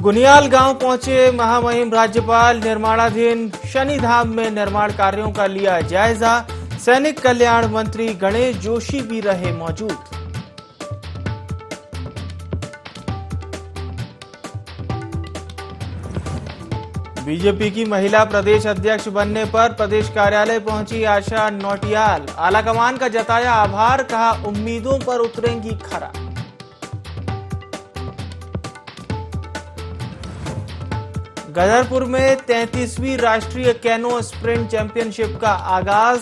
गुनियाल गांव पहुंचे महामहिम राज्यपाल। निर्माणाधीन शनिधाम में निर्माण कार्यों का लिया जायजा। सैनिक कल्याण मंत्री गणेश जोशी भी रहे मौजूद। बीजेपी की महिला प्रदेश अध्यक्ष बनने पर प्रदेश कार्यालय पहुंची आशा नौटियाल। आलाकमान का जताया आभार, कहा उम्मीदों पर उतरेंगी खरा। गदरपुर में 33वीं राष्ट्रीय कैनो स्प्रिंट चैंपियनशिप का आगाज।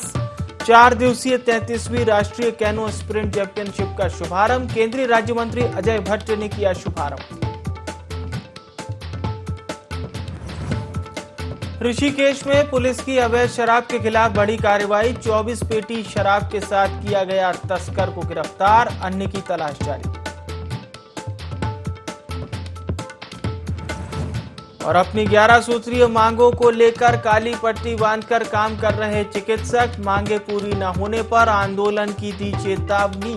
4 दिवसीय 33वीं राष्ट्रीय कैनो स्प्रिंट चैंपियनशिप का शुभारंभ केंद्रीय राज्य मंत्री अजय भट्ट ने किया शुभारंभ। ऋषिकेश में पुलिस की अवैध शराब के खिलाफ बड़ी कार्रवाई। 24 पेटी शराब के साथ किया गया तस्कर को गिरफ्तार, अन्य की तलाश जारी। और अपनी 11 सूत्रीय मांगों को लेकर काली पट्टी बांधकर काम कर रहे चिकित्सक, मांगे पूरी न होने पर आंदोलन की दी चेतावनी।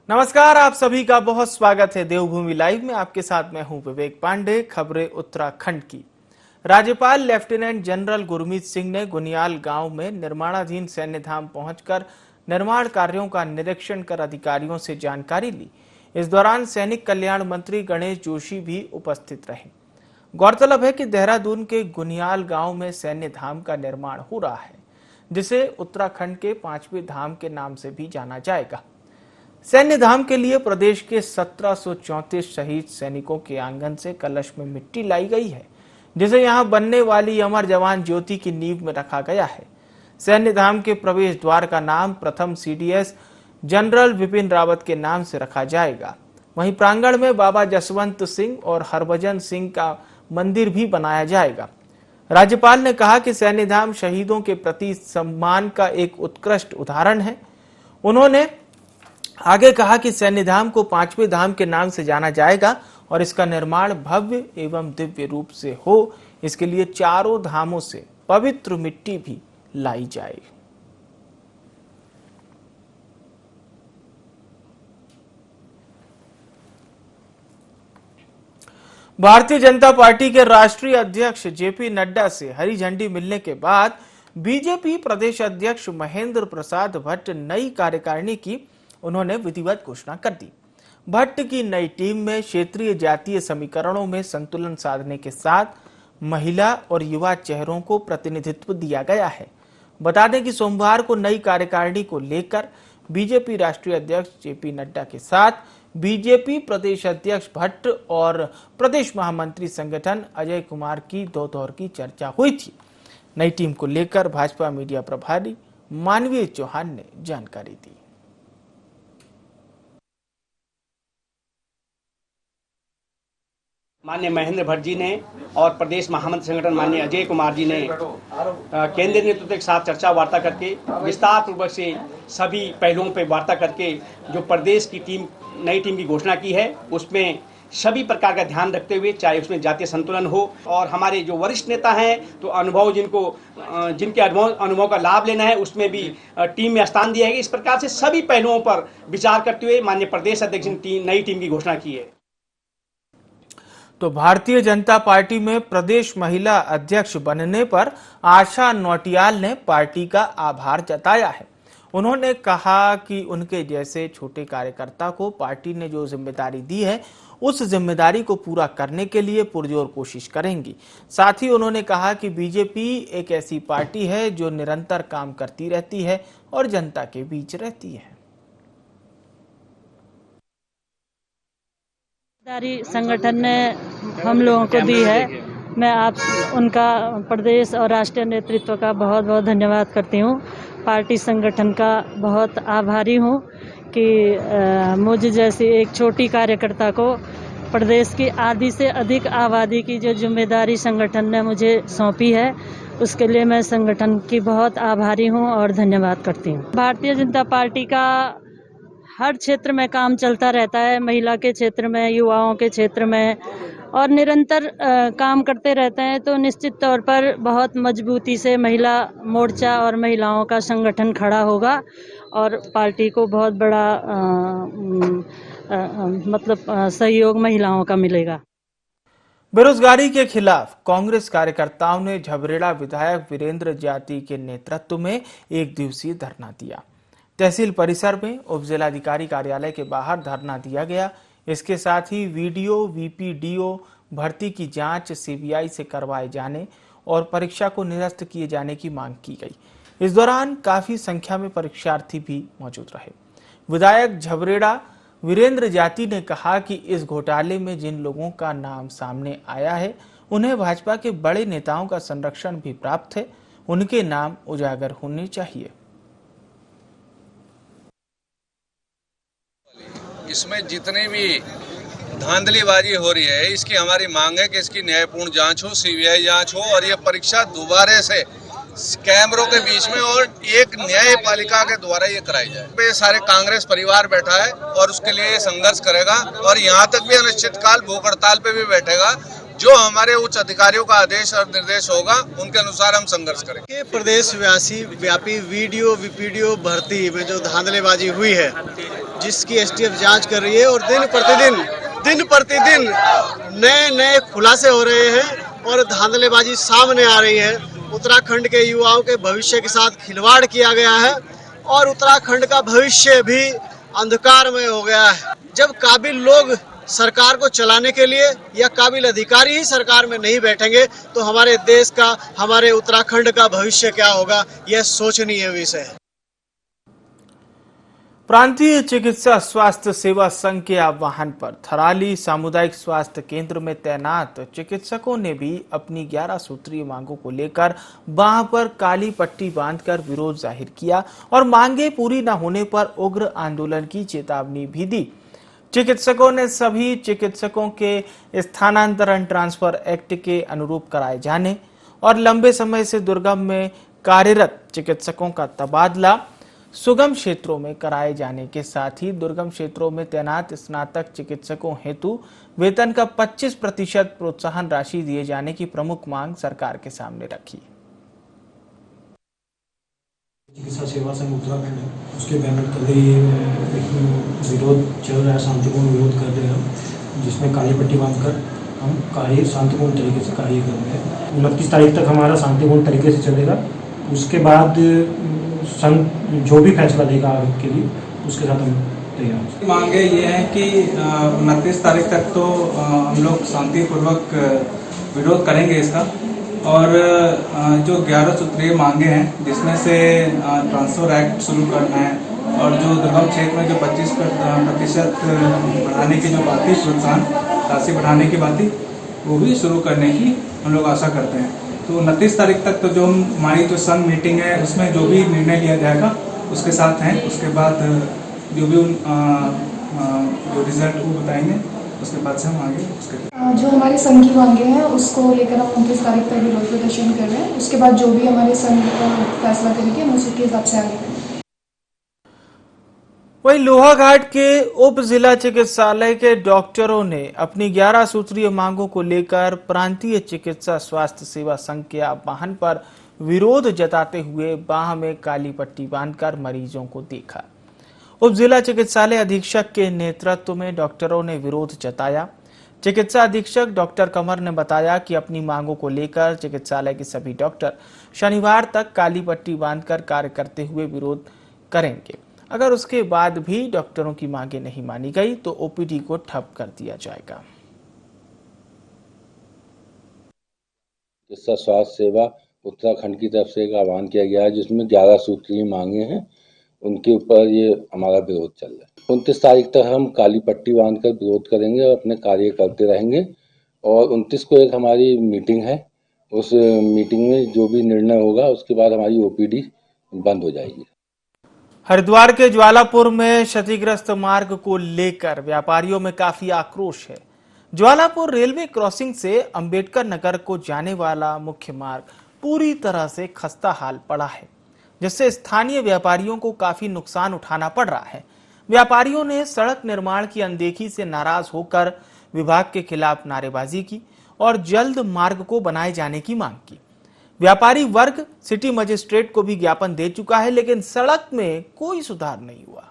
नमस्कार, आप सभी का बहुत स्वागत है देवभूमि लाइव में। आपके साथ मैं हूं विवेक पांडे। खबरें उत्तराखंड की। राज्यपाल लेफ्टिनेंट जनरल गुरमीत सिंह ने गुनियाल गांव में निर्माणाधीन सैन्य धाम पहुंचकर निर्माण कार्यों का निरीक्षण कर अधिकारियों से जानकारी ली। इस दौरान सैनिक कल्याण मंत्री गणेश जोशी भी उपस्थित रहे। गौरतलब है कि देहरादून के गुनियाल गांव में सैन्य धाम का निर्माण हो रहा है, जिसे उत्तराखंड के 5वें धाम के नाम से भी जाना जाएगा। सैन्य धाम के लिए प्रदेश के 1734 शहीद सैनिकों के आंगन से कलश में मिट्टी लाई गई है, जिसे यहां बनने वाली अमर जवान ज्योति की नींव में रखा गया है। सैन्य धाम के प्रवेश द्वार का नाम प्रथम CDS जनरल विपिन रावत के नाम से रखा जाएगा। वहीं प्रांगण में बाबा जसवंत सिंह और हरभजन सिंह का मंदिर भी बनाया जाएगा। राज्यपाल ने कहा कि सैन्य धाम शहीदों के प्रति सम्मान का एक उत्कृष्ट उदाहरण है। उन्होंने आगे कहा कि सैन्य धाम को 5वें धाम के नाम से जाना जाएगा और इसका निर्माण भव्य एवं दिव्य रूप से हो, इसके लिए चारों धामों से पवित्र मिट्टी भी लाई जाए। भारतीय जनता पार्टी के राष्ट्रीय अध्यक्ष JP नड्डा से हरी झंडी मिलने के बाद बीजेपी प्रदेश अध्यक्ष महेंद्र प्रसाद भट्ट नई कार्यकारिणी की उन्होंने विधिवत घोषणा कर दी। भट्ट की नई टीम में क्षेत्रीय जातीय समीकरणों में संतुलन साधने के साथ महिला और युवा चेहरों को प्रतिनिधित्व दिया गया है। बता दें कि सोमवार को नई कार्यकारिणी को लेकर बीजेपी राष्ट्रीय अध्यक्ष JP नड्डा के साथ बीजेपी प्रदेश अध्यक्ष भट्ट और प्रदेश महामंत्री संगठन अजय कुमार की 2 दौर की चर्चा हुई थी। नई टीम को लेकर भाजपा मीडिया प्रभारी मानवीय चौहान ने जानकारी दी। माननीय महेंद्र भट्ट जी ने और प्रदेश महामंत्री संगठन माननीय अजय कुमार जी ने केंद्रीय नेतृत्व के साथ चर्चा वार्ता करके विस्तार पूर्वक से सभी पहलुओं पर वार्ता करके जो प्रदेश की टीम नई टीम की घोषणा की है, उसमें सभी प्रकार का ध्यान रखते हुए, चाहे उसमें जातीय संतुलन हो और हमारे जो वरिष्ठ नेता हैं तो अनुभव जिनके अनुभव का लाभ लेना है, उसमें भी टीम में स्थान दिया है। इस प्रकार से सभी पहलुओं पर विचार करते हुए माननीय प्रदेश अध्यक्ष ने नई टीम की घोषणा की है। तो भारतीय जनता पार्टी में प्रदेश महिला अध्यक्ष बनने पर आशा नौटियाल ने पार्टी का आभार जताया है। उन्होंने कहा कि उनके जैसे छोटे कार्यकर्ता को पार्टी ने जो जिम्मेदारी दी है, उस जिम्मेदारी को पूरा करने के लिए पुरजोर कोशिश करेंगी। साथ ही उन्होंने कहा कि बीजेपी एक ऐसी पार्टी है जो निरंतर काम करती रहती है और जनता के बीच रहती है। संगठन ने हम लोगों को दी है। मैं उनका प्रदेश और राष्ट्रीय नेतृत्व का बहुत बहुत धन्यवाद करती हूँ। पार्टी संगठन का बहुत आभारी हूँ कि मुझ जैसी एक छोटी कार्यकर्ता को प्रदेश की आधी से अधिक आबादी की जो जिम्मेदारी संगठन ने मुझे सौंपी है, उसके लिए मैं संगठन की बहुत आभारी हूँ और धन्यवाद करती हूँ। भारतीय जनता पार्टी का हर क्षेत्र में काम चलता रहता है, महिला के क्षेत्र में, युवाओं के क्षेत्र में और निरंतर काम करते रहते हैं तो निश्चित तौर पर बहुत मजबूती से महिला मोर्चा और महिलाओं का संगठन खड़ा होगा और पार्टी को बहुत बड़ा सहयोग महिलाओं का मिलेगा। बेरोजगारी के खिलाफ कांग्रेस कार्यकर्ताओं ने झबरेड़ा विधायक वीरेंद्र जाती के नेतृत्व में एक दिवसीय धरना दिया। तहसील परिसर में उप जिलाधिकारी कार्यालय के बाहर धरना दिया गया। इसके साथ ही वीडियो वीपीडीओ भर्ती की जांच सीबीआई से करवाए जाने और परीक्षा को निरस्त किए जाने की मांग की गई। इस दौरान काफी संख्या में परीक्षार्थी भी मौजूद रहे। विधायक झबरेड़ा वीरेंद्र जाती ने कहा कि इस घोटाले में जिन लोगों का नाम सामने आया है उन्हें भाजपा के बड़े नेताओं का संरक्षण भी प्राप्त है, उनके नाम उजागर होने चाहिए। इसमें जितनी भी धांधलीबाजी हो रही है इसकी हमारी मांग है कि इसकी न्यायपूर्ण जांच हो, सीबीआई जांच हो और ये परीक्षा दोबारा से कैमरों के बीच में और एक न्यायपालिका के द्वारा ये कराई जाए। ये सारे कांग्रेस परिवार बैठा है और उसके लिए ये संघर्ष करेगा और यहाँ तक भी अनिश्चितकाल भूख हड़ताल पे भी बैठेगा। जो हमारे उच्च अधिकारियों का आदेश और निर्देश होगा उनके अनुसार हम संघर्ष करेंगे। प्रदेश व्यापी वीडियो वीपीडीओ भर्ती में जो धांधलीबाजी हुई है जिसकी एसटीएफ जांच कर रही है और दिन प्रतिदिन नए खुलासे हो रहे हैं और धांधलीबाजी सामने आ रही है। उत्तराखंड के युवाओं के भविष्य के साथ खिलवाड़ किया गया है और उत्तराखंड का भविष्य भी अंधकारमय हो गया है। जब काबिल लोग सरकार को चलाने के लिए या काबिल अधिकारी ही सरकार में नहीं बैठेंगे तो हमारे देश का, हमारे उत्तराखंड का भविष्य क्या होगा, यह सोचनीय विषय है। प्रांतीय चिकित्सा स्वास्थ्य सेवा संघ के आह्वान पर थराली सामुदायिक स्वास्थ्य केंद्र में तैनात चिकित्सकों ने भी अपनी 11 सूत्रीय मांगों को लेकर बांह पर काली पट्टी बांधकर विरोध जाहिर किया और मांगे पूरी न होने पर उग्र आंदोलन की चेतावनी भी दी। चिकित्सकों ने सभी चिकित्सकों के स्थानांतरण ट्रांसफर एक्ट के अनुरूप कराए जाने और लंबे समय से दुर्गम में कार्यरत चिकित्सकों का तबादला सुगम क्षेत्रों में कराए जाने के साथ ही दुर्गम क्षेत्रों में तैनात स्नातक चिकित्सकों हेतु वेतन का 25% प्रोत्साहन राशि दिए जाने की प्रमुख मांग सरकार के सामने रखी। चिकित्सा सेवा संघ उत्तराखंड है, उसके बैनर तले ये विरोध चल रहा है, शांतिपूर्ण विरोध कर रहे हैं जिसमें काली पट्टी बांधकर हम कार्य शांतिपूर्ण तरीके से कार्य कर रहे हैं। 29 तारीख तक हमारा शांतिपूर्ण तरीके से चलेगा। उसके बाद संघ जो भी फैसला देगा आगे के लिए उसके साथ हम तैयार हैं। मांगे ये है कि 29 तारीख तक तो हम लोग शांतिपूर्वक विरोध करेंगे इसका और जो 11 सूत्रीय मांगे हैं जिसमें से ट्रांसफर एक्ट शुरू करना है और जो दुर्गम क्षेत्र में जो 25% बढ़ाने की जो बात थी, प्रोत्साहन राशि बढ़ाने की बात थी, वो भी शुरू करने की हम लोग आशा करते हैं। तो 29 तारीख तक तो जो हमारी जो संघ मीटिंग है उसमें जो भी निर्णय लिया जाएगा उसके साथ हैं। उसके बाद जो भी जो रिजल्ट वो बताएंगे उसके बाद से हम आगे जो हमारे संघ की मांगे हैं उसको लेकर हम 29 तारीख तक विरोध प्रदर्शन कर रहे हैं। उसके बाद जो भी हमारे संघ फैसला करेंगे हम उसके हिसाब से आगे करेंगे। वहीं लोहाघाट के उप जिला चिकित्सालय के डॉक्टरों ने अपनी 11 सूत्रीय मांगों को लेकर प्रांतीय चिकित्सा स्वास्थ्य सेवा संघ के आह्वान पर विरोध जताते हुए बांह में काली पट्टी बांधकर मरीजों को देखा। उप जिला चिकित्सालय अधीक्षक के नेतृत्व में डॉक्टरों ने विरोध जताया। चिकित्सा अधीक्षक डॉक्टर कमर ने बताया कि अपनी मांगों को लेकर चिकित्सालय के सभी डॉक्टर शनिवार तक काली पट्टी बांधकर कार्य करते हुए विरोध करेंगे। अगर उसके बाद भी डॉक्टरों की मांगे नहीं मानी गई तो ओपीडी को ठप कर दिया जाएगा। चिकित्सा स्वास्थ्य सेवा उत्तराखंड की तरफ से एक आह्वान किया गया है जिसमें 11 सूत्रीय मांगे हैं, उनके ऊपर ये हमारा विरोध चल रहा है। 29 तारीख तक हम काली पट्टी बांधकर विरोध करेंगे और अपने कार्य करते रहेंगे और 29 को एक हमारी मीटिंग है। उस मीटिंग में जो भी निर्णय होगा उसके बाद हमारी ओपीडी बंद हो जाएगी। हरिद्वार के ज्वालापुर में क्षतिग्रस्त मार्ग को लेकर व्यापारियों में काफी आक्रोश है। ज्वालापुर रेलवे क्रॉसिंग से अंबेडकर नगर को जाने वाला मुख्य मार्ग पूरी तरह से खस्ता हाल पड़ा है, जिससे स्थानीय व्यापारियों को काफी नुकसान उठाना पड़ रहा है। व्यापारियों ने सड़क निर्माण की अनदेखी से नाराज होकर विभाग के खिलाफ नारेबाजी की और जल्द मार्ग को बनाए जाने की मांग की। व्यापारी वर्ग सिटी मजिस्ट्रेट को भी ज्ञापन दे चुका है, लेकिन सड़क में कोई सुधार नहीं हुआ।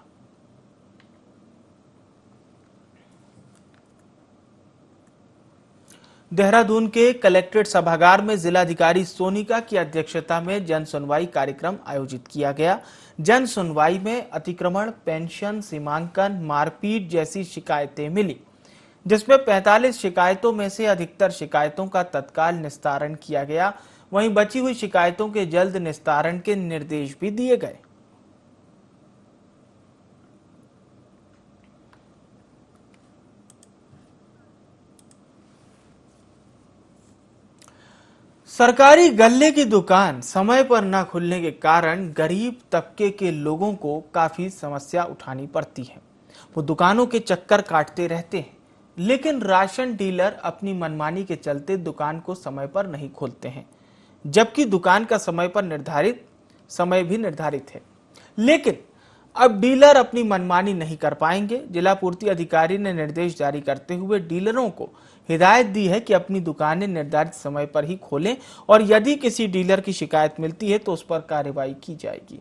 देहरादून के कलेक्ट्रेट सभागार में जिलाधिकारी सोनिका की अध्यक्षता में जन सुनवाई कार्यक्रम आयोजित किया गया। जन सुनवाई में अतिक्रमण, पेंशन, सीमांकन, मारपीट जैसी शिकायतें मिली, जिसमें 45 शिकायतों में से अधिकतर शिकायतों का तत्काल निस्तारण किया गया। वहीं बची हुई शिकायतों के जल्द निस्तारण के निर्देश भी दिए गए। सरकारी गल्ले की दुकान समय पर न खुलने के कारण गरीब तबके के लोगों को काफी समस्या उठानी पड़ती है। वो दुकानों के चक्कर काटते रहते हैं, लेकिन राशन डीलर अपनी मनमानी के चलते दुकान को समय पर नहीं खोलते हैं, जबकि दुकान का समय भी निर्धारित है। लेकिन अब डीलर अपनी मनमानी नहीं कर पाएंगे। जिला पूर्ति अधिकारी ने निर्देश जारी करते हुए डीलरों को हिदायत दी है कि अपनी दुकानें निर्धारित समय पर ही खोलें और यदि किसी डीलर की शिकायत मिलती है तो उस पर कार्रवाई की जाएगी।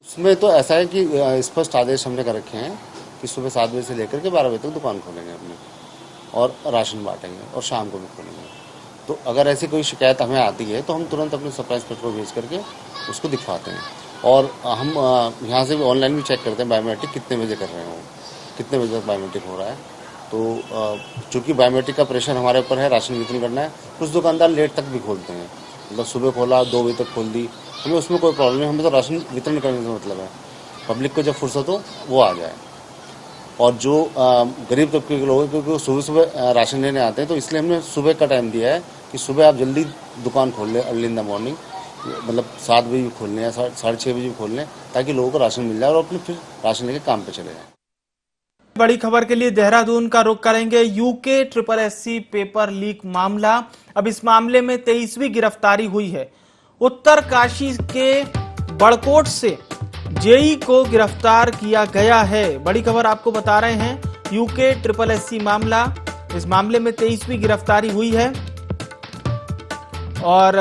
उसमें तो ऐसा है कि स्पष्ट आदेश हमने कर रखे हैं कि सुबह 7 बजे से लेकर के 12 बजे तक दुकान खोलेंगे अपनी और राशन बांटेंगे और शाम को भी खोलेंगे। तो अगर ऐसी कोई शिकायत हमें आती है तो हम तुरंत अपने सप्लाई इंस्पेक्टर को भेज करके उसको दिखवाते हैं और हम यहाँ से भी ऑनलाइन भी चेक करते हैं बायोमेट्रिक कितने बजे कर रहे हो, कितने बजे तक बायोमेट्रिक हो रहा है। तो चूँकि बायोमेट्रिक का प्रेशर हमारे ऊपर है, राशन वितरण करना है, कुछ दुकानदार लेट तक भी खोलते हैं, मतलब सुबह खोला 2 बजे तक खोल दी, हमें उसमें कोई प्रॉब्लम नहीं। हमें तो राशन वितरण करने से मतलब है, पब्लिक को जब फुर्सत हो वो आ जाए। और जो गरीब तबके के लोग हैं क्योंकि वो सुबह सुबह राशन लेने आते हैं, तो इसलिए हमने सुबह का टाइम दिया है कि सुबह आप जल्दी दुकान खोल लें, अर्ली इन द मॉर्निंग, मतलब 7 बजे भी खोल लें या 6:30 बजे भी खोल लें, ताकि लोगों को राशन मिल जाए और अपने फिर राशन लेके काम पे चले जाएं। बड़ी खबर के लिए देहरादून का रुख करेंगे। यूके SSC पेपर लीक मामला, अब इस मामले में 23वीं गिरफ्तारी हुई है। उत्तरकाशी के बड़कोट से जेई को गिरफ्तार किया गया है। बड़ी खबर आपको बता रहे हैं, यूके SSC मामला, इस मामले में 23वीं गिरफ्तारी हुई है और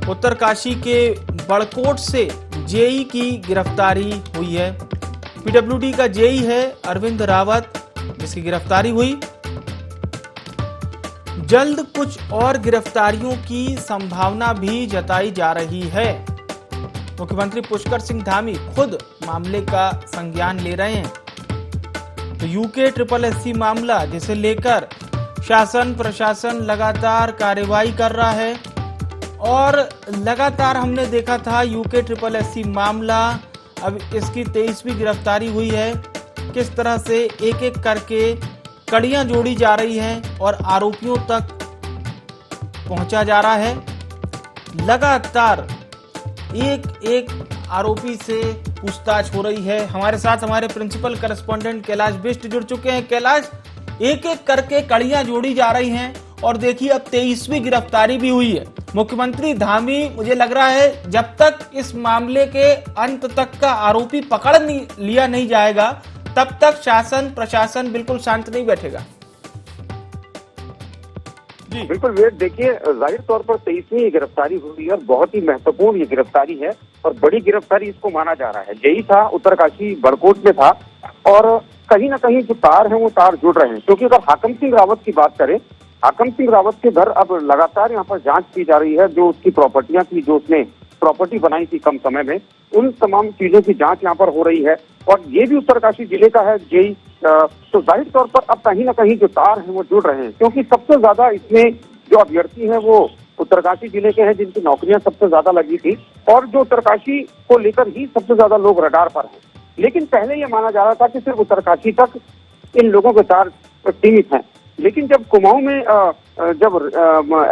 उत्तरकाशी के बड़कोट से जेई की गिरफ्तारी हुई है। पीडब्ल्यूडी का जेई है अरविंद रावत, जिसकी गिरफ्तारी हुई। जल्द कुछ और गिरफ्तारियों की संभावना भी जताई जा रही है। मुख्यमंत्री पुष्कर सिंह धामी खुद मामले का संज्ञान ले रहे हैं। तो यूके SSC मामला, जिसे लेकर शासन प्रशासन लगातार कार्रवाई कर रहा है और लगातार हमने देखा था यूके SSC मामला, अब इसकी 23वीं गिरफ्तारी हुई है। किस तरह से एक एक करके कड़ियां जोड़ी जा रही हैं और आरोपियों तक पहुंचा जा रहा है। लगातार एक एक आरोपी से पूछताछ हो रही है। हमारे साथ हमारे प्रिंसिपल करेस्पॉन्डेंट कैलाश बिष्ट जुड़ चुके हैं। कैलाश, एक एक करके कड़ियां जोड़ी जा रही हैं और देखिए अब 23वीं गिरफ्तारी भी हुई है। मुख्यमंत्री धामी, मुझे लग रहा है जब तक इस मामले के अंत तक का आरोपी पकड़ लिया नहीं जाएगा, तब तक शासन प्रशासन बिल्कुल शांत नहीं बैठेगा। जी बिल्कुल विवेक, देखिए जाहिर तौर पर 23वीं गिरफ्तारी हुई है और बहुत ही महत्वपूर्ण ये गिरफ्तारी है और बड़ी गिरफ्तारी इसको माना जा रहा है। जेई था, उत्तरकाशी बड़कोट में था और कहीं ना कहीं जो तार है वो तार जुड़ रहे हैं, क्योंकि अगर हाकम सिंह रावत की बात करें, हाकम सिंह रावत के घर अब लगातार यहाँ पर जांच की जा रही है। जो उसकी प्रॉपर्टियां थी, जो उसने प्रॉपर्टी बनाई थी कम समय में, उन तमाम चीजों की जांच यहाँ पर हो रही है और ये भी उत्तरकाशी जिले का है जेई। तो जाहिर तौर पर अब कहीं ना कहीं जो तार हैं वो जुड़ रहे हैं, क्योंकि सबसे ज्यादा इसमें जो अभ्यर्थी हैं वो उत्तरकाशी जिले के हैं जिनकी नौकरियां सबसे ज्यादा लगी थी और जो उत्तरकाशी को लेकर ही सबसे ज्यादा लोग रडार पर हैं। लेकिन पहले ये माना जा रहा था कि सिर्फ उत्तरकाशी तक इन लोगों के तार सीमित हैं, लेकिन जब कुमाऊं में जब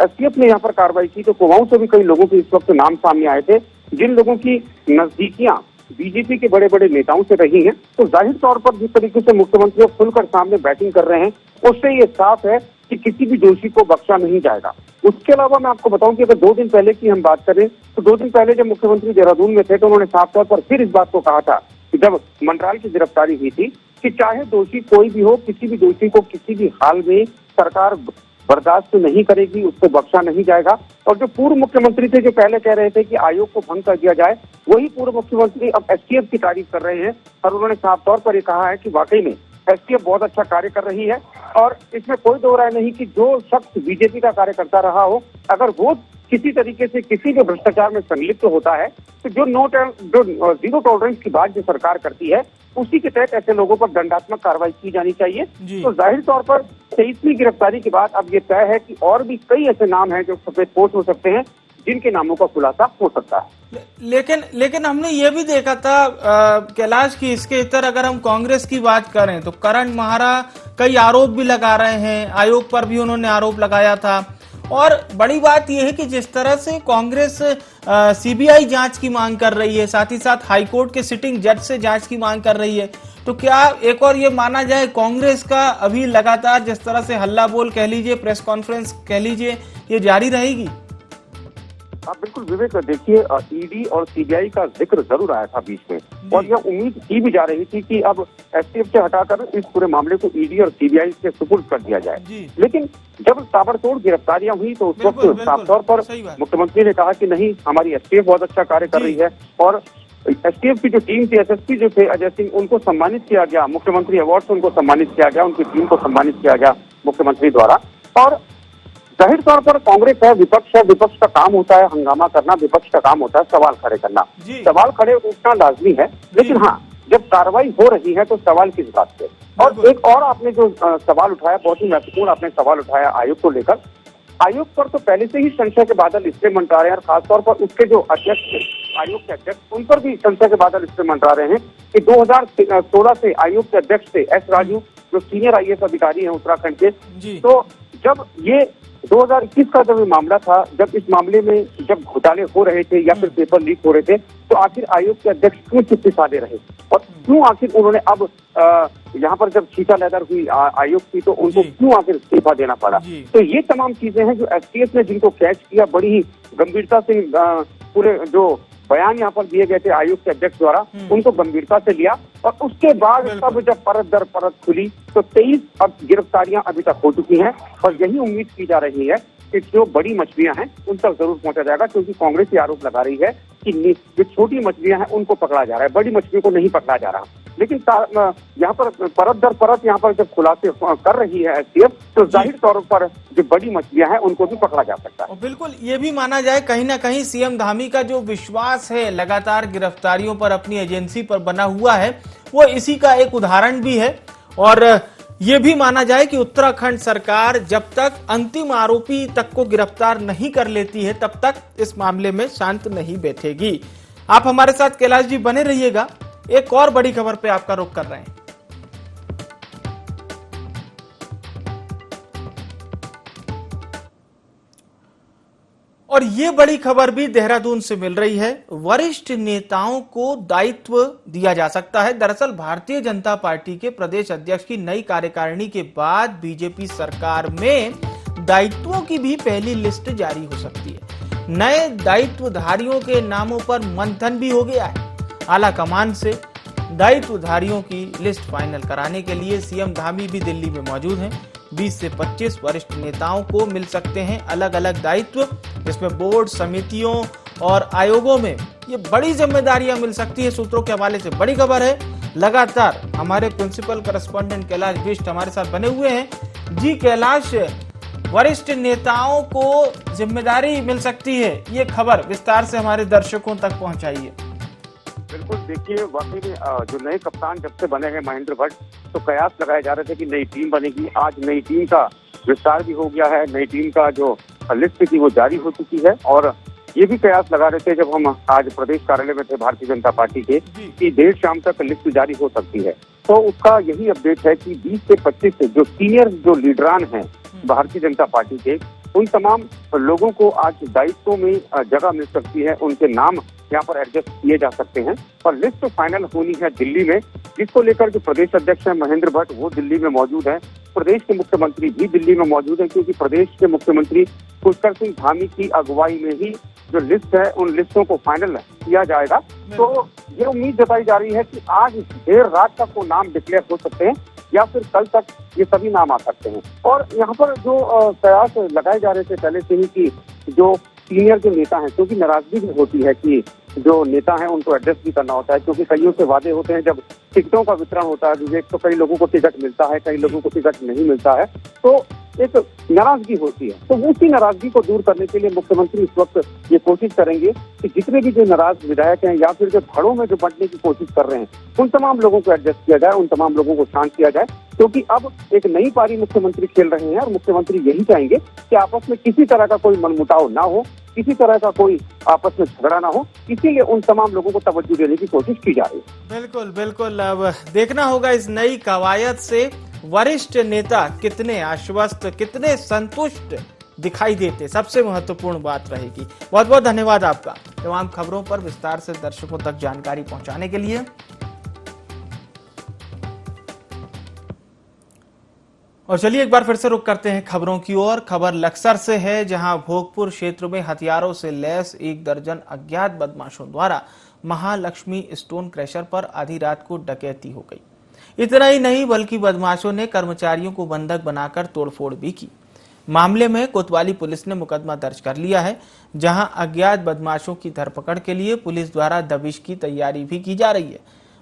STF ने यहाँ पर कार्रवाई की तो कुमाऊं से भी कई लोगों के इस वक्त नाम सामने आए थे, जिन लोगों की नजदीकियां बीजेपी के बड़े बड़े नेताओं से रही हैं। तो जाहिर तौर पर जिस तरीके से मुख्यमंत्री खुलकर सामने बैटिंग कर रहे हैं, उससे ये साफ है कि किसी भी दोषी को बख्शा नहीं जाएगा। उसके अलावा मैं आपको बताऊं कि अगर 2 दिन पहले की हम बात करें तो 2 दिन पहले जब मुख्यमंत्री देहरादून में थे तो उन्होंने साफ तौर पर फिर इस बात को कहा था कि जब मंडराल की गिरफ्तारी हुई थी कि चाहे दोषी कोई भी हो, किसी भी दोषी को किसी भी हाल में सरकार बर्दाश्त नहीं करेगी, उसको बख्शा नहीं जाएगा। और जो पूर्व मुख्यमंत्री थे, जो पहले कह रहे थे कि आयोग को भंग कर दिया जाए, वही पूर्व मुख्यमंत्री अब एसटीएफ की तारीफ कर रहे हैं और उन्होंने साफ तौर पर ये कहा है कि वाकई में एसटीएफ बहुत अच्छा कार्य कर रही है। और इसमें कोई दो राय नहीं कि जो शख्स बीजेपी का कार्य करता रहा हो, अगर वो किसी तरीके से किसी भी भ्रष्टाचार में संलिप्त होता है, तो जो जीरो टॉलरेंस की बात जो सरकार करती है, उसी के तहत ऐसे लोगों पर दंडात्मक कार्रवाई की जानी चाहिए। तो जाहिर तौर पर 23वीं गिरफ्तारी के बाद अब ये तय है कि और भी कई ऐसे नाम हैं जो सफेदपोश हो सकते हैं, जिनके नामों का खुलासा हो सकता है। लेकिन हमने ये भी देखा था कैलाश की इसके इतर अगर हम कांग्रेस की बात करें तो करण महारा कई आरोप भी लगा रहे हैं, आयोग पर भी उन्होंने आरोप लगाया था। और बड़ी बात यह है कि जिस तरह से कांग्रेस सीबीआई जांच की मांग कर रही है, साथ ही साथ हाईकोर्ट के सिटिंग जज से जांच की मांग कर रही है, तो क्या एक और ये माना जाए कांग्रेस का अभी लगातार जिस तरह से हल्ला बोल कह लीजिए, प्रेस कॉन्फ्रेंस कह लीजिए, ये जारी रहेगी? हाँ बिल्कुल विवेक, देखिए ईडी और सीबीआई का जिक्र जरूर आया था बीच में, और यह उम्मीद की भी जा रही थी कि अब एसटीएफ से हटाकर इस पूरे मामले को ईडी और सीबीआई के सुपुर्द कर दिया जाए। लेकिन जब ताबड़तोड़ गिरफ्तारियां हुई तो उस वक्त साफ तौर पर मुख्यमंत्री ने कहा कि नहीं, हमारी एसटीएफ बहुत अच्छा कार्य कर रही है। और एसटीएफ की जो टीम थी, एसएसपी जो थे अजय सिंह, उनको सम्मानित किया गया, मुख्यमंत्री अवार्ड से उनको सम्मानित किया गया, उनकी टीम को सम्मानित किया गया मुख्यमंत्री द्वारा। और जाहिर तौर पर कांग्रेस है, विपक्ष है, विपक्ष का काम होता है हंगामा करना, विपक्ष का काम होता है सवाल खड़े करना। सवाल खड़े उठना लाजमी है, लेकिन हाँ, जब कार्रवाई हो रही है तो सवाल किस बात पे? और एक और आपने जो सवाल उठाया, बहुत ही महत्वपूर्ण आपने सवाल उठाया आयोग को लेकर। आयोग पर तो पहले से ही संशय के बादल इसलिए मंडरा रहे हैं, और खासतौर पर उसके जो अध्यक्ष थे, आयोग के अध्यक्ष, उन पर भी संशय के बादल इसलिए मंडरा रहे हैं कि 2016 से आयोग के अध्यक्ष थे एस राजू, जो सीनियर आईएएस अधिकारी हैं उत्तराखंड के। तो जब ये 2021 का जब मामला था, जब इस मामले में जब घोटाले हो रहे थे या फिर पेपर लीक हो रहे थे, तो आखिर आयोग के अध्यक्ष क्यों इस्तीफा दे रहे और क्यों आखिर उन्होंने अब यहाँ पर जब छीटा लेदर हुई आयोग की, तो उनको क्यों आखिर इस्तीफा देना पड़ा? तो ये तमाम चीजें हैं जो एसटीएफ ने जिनको कैच किया, बड़ी ही गंभीरता से पूरे जो बयान यहाँ पर दिए गए थे आयोग के अध्यक्ष द्वारा, उनको गंभीरता से लिया। और उसके बाद तब जब परत दर परत खुली तो 23 अब गिरफ्तारियां अभी तक हो चुकी हैं, और यही उम्मीद की जा रही है कि जो बड़ी मछलियां हैं उन तक जरूर पहुंचा जाएगा, क्योंकि कांग्रेस ये आरोप लगा रही है कि जो छोटी मछलियां हैं उनको पकड़ा जा रहा है, बड़ी मछलियों को नहीं पकड़ा जा रहा। लेकिन यहाँ पर परत दर परत यहाँ पर जब खुलासे कर रही है एसटीएफ, तो जाहिर तौर पर जो बड़ी मछलियां हैं उनको भी पकड़ा जा सकता है। और बिल्कुल ये भी माना जाए कहीं ना कहीं सीएम धामी का जो विश्वास है लगातार गिरफ्तारियों पर अपनी एजेंसी पर बना हुआ है, वो इसी का एक उदाहरण भी है। और ये भी माना जाए कि उत्तराखंड सरकार जब तक अंतिम आरोपी तक को गिरफ्तार नहीं कर लेती है, तब तक इस मामले में शांत नहीं बैठेगी। आप हमारे साथ कैलाश जी बने रहिएगा, एक और बड़ी खबर पे आपका रुख कर रहे हैं। और ये बड़ी खबर भी देहरादून से मिल रही है। वरिष्ठ नेताओं को दायित्व दिया जा सकता है। दरअसल भारतीय जनता पार्टी के प्रदेश अध्यक्ष की नई कार्यकारिणी के बाद बीजेपी सरकार में दायित्वों की भी पहली लिस्ट जारी हो सकती है। नए दायित्वधारियों के नामों पर मंथन भी हो गया है। आला कमान से दायित्वधारियों की लिस्ट फाइनल कराने के लिए सीएम धामी भी दिल्ली में मौजूद हैं। 20 से 25 वरिष्ठ नेताओं को मिल सकते हैं अलग अलग दायित्व, जिसमें बोर्ड, समितियों और आयोगों में ये बड़ी जिम्मेदारियां मिल सकती है। सूत्रों के हवाले से बड़ी खबर है। लगातार हमारे प्रिंसिपल करस्पॉन्डेंट कैलाश बिष्ट हमारे साथ बने हुए हैं। जी कैलाश, वरिष्ठ नेताओं को जिम्मेदारी मिल सकती है, ये खबर विस्तार से हमारे दर्शकों तक पहुंचाइए। बिल्कुल, देखिए वाकई में जो नए कप्तान जब से बने हैं महेंद्र भट्ट, तो कयास लगाए जा रहे थे कि नई टीम बनेगी। आज नई टीम का विस्तार भी हो गया है, नई टीम का जो लिस्ट थी वो जारी हो चुकी है। और ये भी कयास लगा रहे थे जब हम आज प्रदेश कार्यालय में थे भारतीय जनता पार्टी के, कि देर शाम तक लिस्ट जारी हो सकती है। तो उसका यही अपडेट है कि 20 से 25 जो सीनियर जो लीडरान हैं भारतीय जनता पार्टी के, उन तमाम लोगों को आज दायित्वों में जगह मिल सकती है। उनके नाम यहाँ पर एडजस्ट किए जा सकते हैं और लिस्ट फाइनल होनी है दिल्ली में, जिसको लेकर जो प्रदेश अध्यक्ष है महेंद्र भट्ट वो दिल्ली में मौजूद है। प्रदेश के मुख्यमंत्री भी दिल्ली में मौजूद है, क्योंकि प्रदेश के मुख्यमंत्री पुष्कर सिंह धामी की अगुवाई में ही जो लिस्ट है उन लिस्टों को फाइनल किया जाएगा। तो ये उम्मीद जताई जा रही है कि आज देर रात तक वो नाम डिक्लेयर हो सकते हैं या फिर कल तक ये सभी नाम आ सकते हैं। और यहाँ पर जो प्रयास लगाए जा रहे थे पहले से ही कि जो सीनियर जो नेता हैं, क्योंकि नाराजगी भी होती है कि जो नेता हैं उनको एड्रेस भी करना होता है, क्योंकि कईयों से वादे होते हैं, जब टिकटों का वितरण होता है विवेक, तो कई लोगों को टिकट मिलता है, कई लोगों को टिकट नहीं मिलता है, तो एक नाराजगी होती है। तो उसी नाराजगी को दूर करने के लिए मुख्यमंत्री इस वक्त ये कोशिश करेंगे कि जितने भी जो नाराज विधायक हैं या फिर जो धड़ों में जो बंटने की कोशिश कर रहे हैं, उन तमाम लोगों को एडजस्ट किया जाए, उन तमाम लोगों को शांत किया जाए, क्योंकि अब एक नई पारी मुख्यमंत्री खेल रहे हैं और मुख्यमंत्री यही चाहेंगे कि आपस में किसी तरह का कोई मनमुटाव ना हो, किसी तरह का कोई आपस में झगड़ा ना हो, इसीलिए उन तमाम लोगों को तवज्जो देने की कोशिश की जा रही है। बिल्कुल बिल्कुल, अब देखना होगा इस नई कवायद से वरिष्ठ नेता कितने आश्वस्त, कितने संतुष्ट दिखाई देते, सबसे महत्वपूर्ण बात रहेगी। बहुत बहुत धन्यवाद आपका तमाम खबरों पर विस्तार से दर्शकों तक जानकारी पहुंचाने के लिए। और चलिए एक बार फिर से रुख करते हैं खबरों की ओर। खबर लक्सर से है, जहां भोगपुर क्षेत्र में हथियारों से लैस 1 दर्जन अज्ञात बदमाशों द्वारा महालक्ष्मी स्टोन क्रशर पर आधी रात को डकैती हो गई। इतना ही नहीं बल्कि बदमाशों ने कर्मचारियों को बंधक बनाकर तोड़फोड़ भी की। मामले में कोतवाली पुलिस ने मुकदमा दर्ज कर लिया है, जहां अज्ञात बदमाशों की धरपकड़ के लिए पुलिस द्वारा दबिश की तैयारी भी की जा रही है।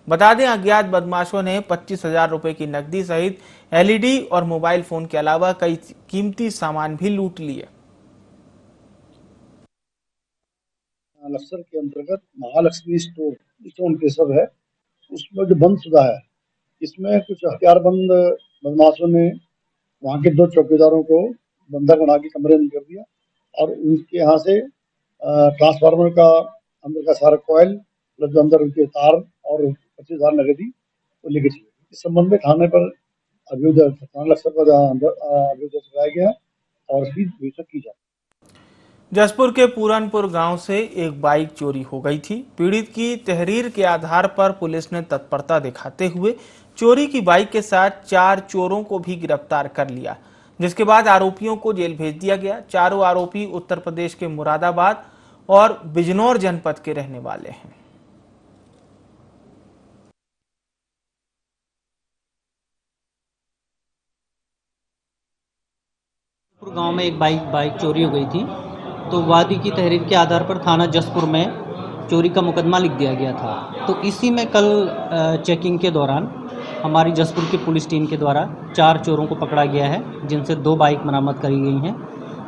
बता दें, अज्ञात बदमाशों ने 25,000 रुपए की नकदी सहित एलईडी और मोबाइल फोन के अलावा कई कीमती सामान भी लूट लिए। लक्सर के अंतर्गत महालक्ष्मी स्टोन क्रशर है, उसमें जो बंदशुदा है, इसमें कुछ हथियारबंद बदमाशों ने वहाँ के 2 चौकीदारों को बंधक बना के कमरे में कर दिया और उनके यहाँ से ट्रांसफार्मर का अंदर का सारा कॉइल प्लस जो अंदर उनके तार और 25,000 नगदी वो लेके चले। इस संबंध में थाने पर थाना लक्सर पर अभियोग दर्ज कराया गया और इसकी जांच की जाए। जसपुर के पूरनपुर गांव से एक बाइक चोरी हो गई थी। पीड़ित की तहरीर के आधार पर पुलिस ने तत्परता दिखाते हुए चोरी की बाइक के साथ 4 चोरों को भी गिरफ्तार कर लिया, जिसके बाद आरोपियों को जेल भेज दिया गया। चारों आरोपी उत्तर प्रदेश के मुरादाबाद और बिजनौर जनपद के रहने वाले हैं। गांव में एक बाइक चोरी हो गई थी, तो वादी की तहरीर के आधार पर थाना जसपुर में चोरी का मुकदमा लिख दिया गया था। तो इसी में कल चेकिंग के दौरान हमारी जसपुर की पुलिस टीम के द्वारा 4 चोरों को पकड़ा गया है, जिनसे 2 बाइक बरामद करी गई हैं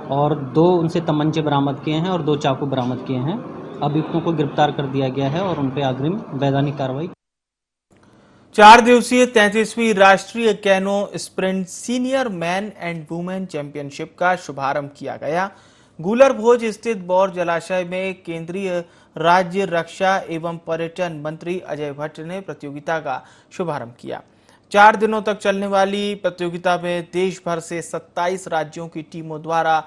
और 2 उनसे तमंचे बरामद किए हैं और 2 चाकू बरामद किए हैं। अभियुक्तों को गिरफ्तार कर दिया गया है और उन पर अग्रिम वैधानिक कार्रवाई। 4 दिवसीय 33वीं राष्ट्रीय canoe sprint senior man and women championship का शुभारंभ किया गया। गूलर भोज स्थित बौर जलाशय में केंद्रीय राज्य रक्षा एवं पर्यटन मंत्री अजय भट्ट ने प्रतियोगिता का शुभारंभ किया। 4 दिनों तक चलने वाली प्रतियोगिता में देश भर से 27 राज्यों की टीमों द्वारा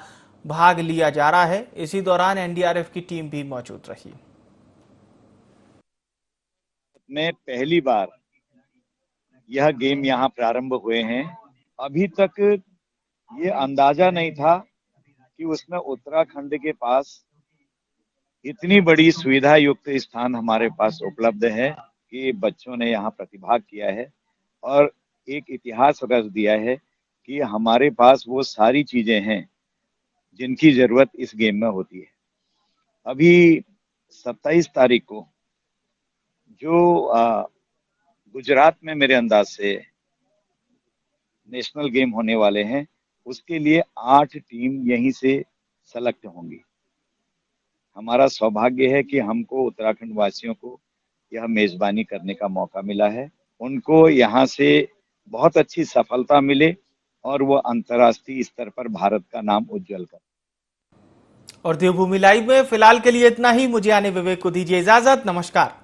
भाग लिया जा रहा है। इसी दौरान एनडीआरएफ की टीम भी मौजूद रही। में पहली बार यह गेम यहाँ प्रारंभ हुए हैं। अभी तक ये अंदाजा नहीं था कि उसमें उत्तराखंड के पास इतनी बड़ी सुविधा युक्त स्थान हमारे पास उपलब्ध है कि बच्चों ने यहाँ प्रतिभाग किया है और एक इतिहास रच दिया है कि हमारे पास वो सारी चीजें हैं जिनकी जरूरत इस गेम में होती है। अभी 27 तारीख को जो गुजरात में मेरे अंदाज से नेशनल गेम होने वाले हैं, उसके लिए 8 टीम यहीं से सेलेक्ट होंगी। हमारा सौभाग्य है कि हमको उत्तराखंड वासियों को यह मेजबानी करने का मौका मिला है। उनको यहाँ से बहुत अच्छी सफलता मिले और वो अंतर्राष्ट्रीय स्तर पर भारत का नाम उज्जवल कर। और देवभूमि लाइव में फिलहाल के लिए इतना ही। मुझे आने विवेक को दीजिए इजाजत। नमस्कार।